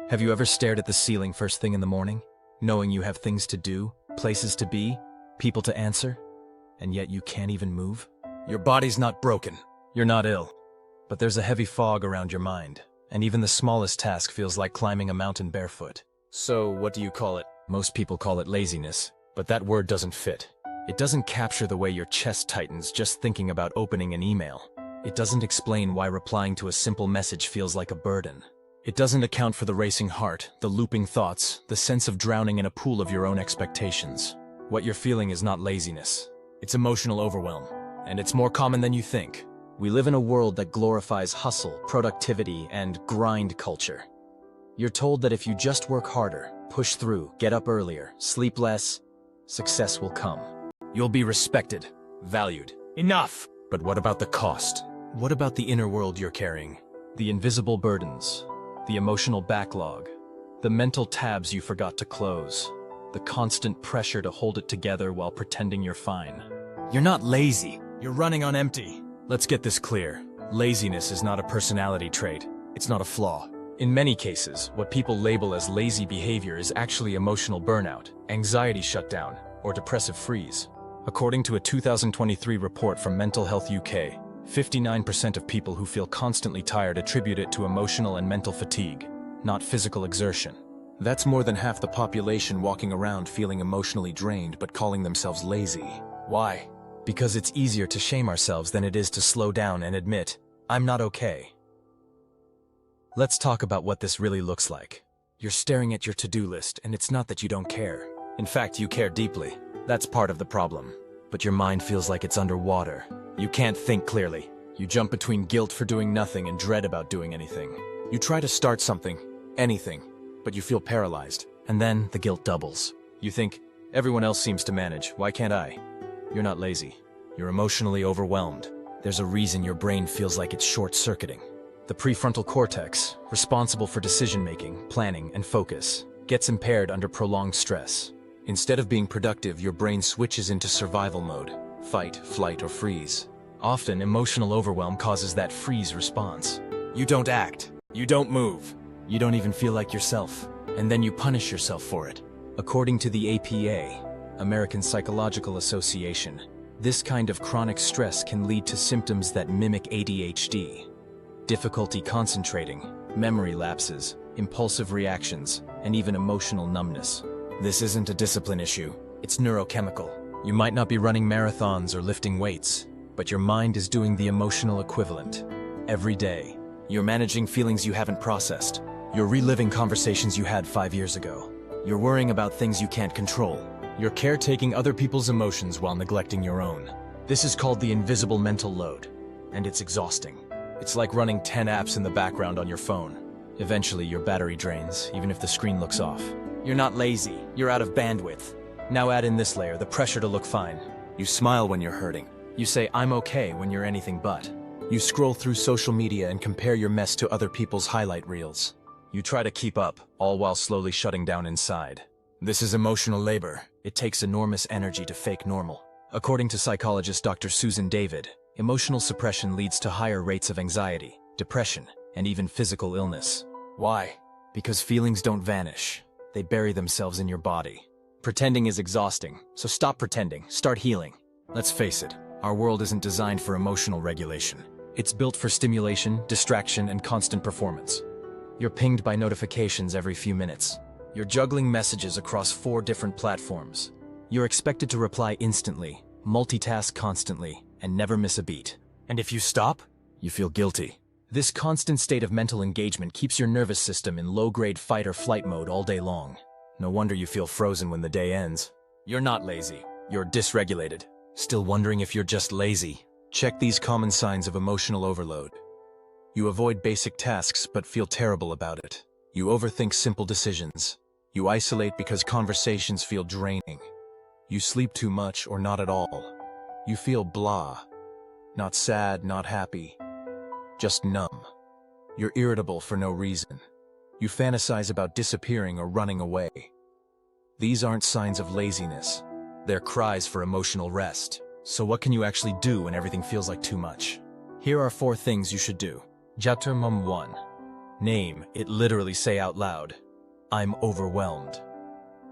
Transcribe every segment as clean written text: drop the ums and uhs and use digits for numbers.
Have you ever stared at the ceiling first thing in the morning, knowing you have things to do, places to be, people to answer, and yet you can't even move? Your body's not broken. You're not ill. But there's a heavy fog around your mind, and even the smallest task feels like climbing a mountain barefoot. So, what do you call it? Most people call it laziness, but that word doesn't fit. It doesn't capture the way your chest tightens just thinking about opening an email. It doesn't explain why replying to a simple message feels like a burden. It doesn't account for the racing heart, the looping thoughts, the sense of drowning in a pool of your own expectations. What you're feeling is not laziness. It's emotional overwhelm, and it's more common than you think. We live in a world that glorifies hustle, productivity, and grind culture. You're told that if you just work harder, push through, get up earlier, sleep less, success will come. You'll be respected, valued. Enough! But what about the cost? What about the inner world you're carrying? The invisible burdens, the emotional backlog, the mental tabs you forgot to close, the constant pressure to hold it together while pretending you're fine. You're not lazy, you're running on empty. Let's get this clear. Laziness is not a personality trait. It's not a flaw. In many cases, what people label as lazy behavior is actually emotional burnout, anxiety shutdown, or depressive freeze. According to a 2023 report from Mental Health UK, 59% of people who feel constantly tired attribute it to emotional and mental fatigue, not physical exertion. That's more than half the population walking around feeling emotionally drained but calling themselves lazy. Why? Because it's easier to shame ourselves than it is to slow down and admit, I'm not okay. Let's talk about what this really looks like. You're staring at your to-do list, and it's not that you don't care. In fact, you care deeply. That's part of the problem. But your mind feels like it's underwater. You can't think clearly. You jump between guilt for doing nothing and dread about doing anything. You try to start something, anything, but you feel paralyzed. And then the guilt doubles. You think, everyone else seems to manage, why can't I? You're not lazy. You're emotionally overwhelmed. There's a reason your brain feels like it's short-circuiting. The prefrontal cortex, responsible for decision-making, planning, and focus, gets impaired under prolonged stress. Instead of being productive, your brain switches into survival mode, fight, flight, or freeze. Often, emotional overwhelm causes that freeze response. You don't act. You don't move. You don't even feel like yourself. And then you punish yourself for it. According to the APA, American Psychological Association, this kind of chronic stress can lead to symptoms that mimic ADHD. Difficulty concentrating, memory lapses, impulsive reactions, and even emotional numbness. This isn't a discipline issue, it's neurochemical. You might not be running marathons or lifting weights, but your mind is doing the emotional equivalent. Every day, you're managing feelings you haven't processed. You're reliving conversations you had 5 years ago. You're worrying about things you can't control. You're caretaking other people's emotions while neglecting your own. This is called the invisible mental load, and it's exhausting. It's like running 10 apps in the background on your phone. Eventually, your battery drains, even if the screen looks off. You're not lazy, you're out of bandwidth. Now add in this layer, the pressure to look fine. You smile when you're hurting. You say, I'm okay, when you're anything but. You scroll through social media and compare your mess to other people's highlight reels. You try to keep up, all while slowly shutting down inside. This is emotional labor. It takes enormous energy to fake normal. According to psychologist Dr. Susan David, emotional suppression leads to higher rates of anxiety, depression, and even physical illness. Why? Because feelings don't vanish. They bury themselves in your body. Pretending is exhausting, so stop pretending, start healing. Let's face it, our world isn't designed for emotional regulation. It's built for stimulation, distraction, and constant performance. You're pinged by notifications every few minutes. You're juggling messages across 4 different platforms. You're expected to reply instantly, multitask constantly, and never miss a beat. And if you stop, you feel guilty. This constant state of mental engagement keeps your nervous system in low-grade fight or flight mode all day long. No wonder you feel frozen when the day ends. You're not lazy. You're dysregulated. Still wondering if you're just lazy? Check these common signs of emotional overload. You avoid basic tasks but feel terrible about it. You overthink simple decisions. You isolate because conversations feel draining. You sleep too much or not at all. You feel blah. Not sad, not happy. Just numb. You're irritable for no reason. You fantasize about disappearing or running away. These aren't signs of laziness. They're cries for emotional rest. So what can you actually do when everything feels like too much? Here are 4 things you should do. G.O.A.T. 1. Name it, literally say out loud, I'm overwhelmed.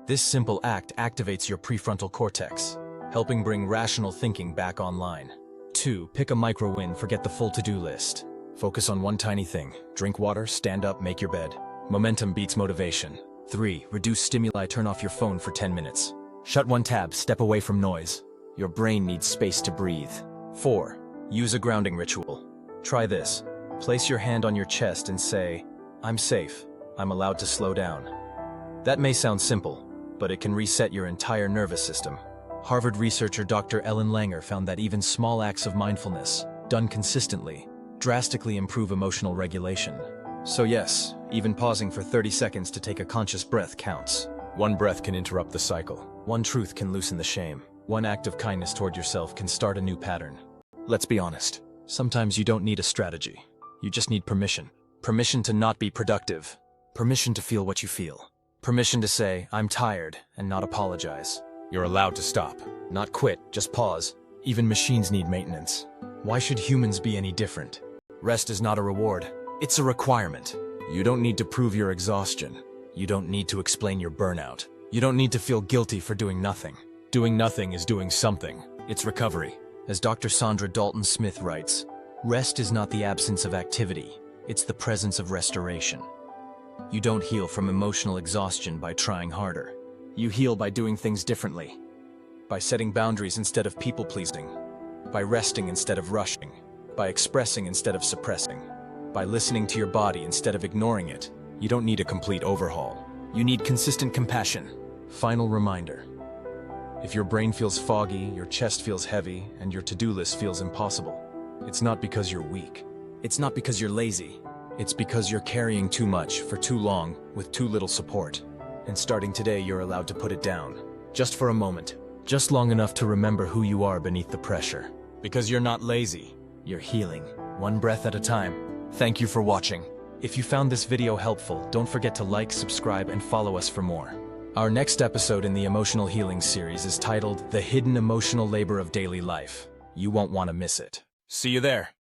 This simple act activates your prefrontal cortex, helping bring rational thinking back online. 2. Pick a micro win, forget the full to-do list. Focus on one tiny thing. Drink water, stand up, make your bed. Momentum beats motivation. 3. Reduce stimuli, turn off your phone for 10 minutes. Shut one tab, step away from noise. Your brain needs space to breathe. 4. Use a grounding ritual. Try this. Place your hand on your chest and say, I'm safe. I'm allowed to slow down. That may sound simple, but it can reset your entire nervous system. Harvard researcher Dr. Ellen Langer found that even small acts of mindfulness, done consistently, drastically improve emotional regulation. So yes, even pausing for 30 seconds to take a conscious breath counts. One breath can interrupt the cycle. One truth can loosen the shame. One act of kindness toward yourself can start a new pattern. Let's be honest. Sometimes you don't need a strategy. You just need permission. Permission to not be productive. Permission to feel what you feel. Permission to say, I'm tired, and not apologize. You're allowed to stop. Not quit, just pause. Even machines need maintenance. Why should humans be any different? Rest is not a reward. It's a requirement. You don't need to prove your exhaustion. You don't need to explain your burnout. You don't need to feel guilty for doing nothing. Doing nothing is doing something. It's recovery. As Dr. Sandra Dalton Smith writes, rest is not the absence of activity. It's the presence of restoration. You don't heal from emotional exhaustion by trying harder. You heal by doing things differently. By setting boundaries instead of people-pleasing. By resting instead of rushing. By expressing instead of suppressing. By listening to your body instead of ignoring it. You don't need a complete overhaul. You need consistent compassion. Final reminder. If your brain feels foggy, your chest feels heavy, and your to-do list feels impossible, it's not because you're weak. It's not because you're lazy. It's because you're carrying too much for too long with too little support. And starting today, you're allowed to put it down. Just for a moment. Just long enough to remember who you are beneath the pressure. Because you're not lazy. You're healing. One breath at a time. Thank you for watching. If you found this video helpful, don't forget to like, subscribe, and follow us for more. Our next episode in the Emotional Healing series is titled The Hidden Emotional Labor of Daily Life. You won't want to miss it. See you there.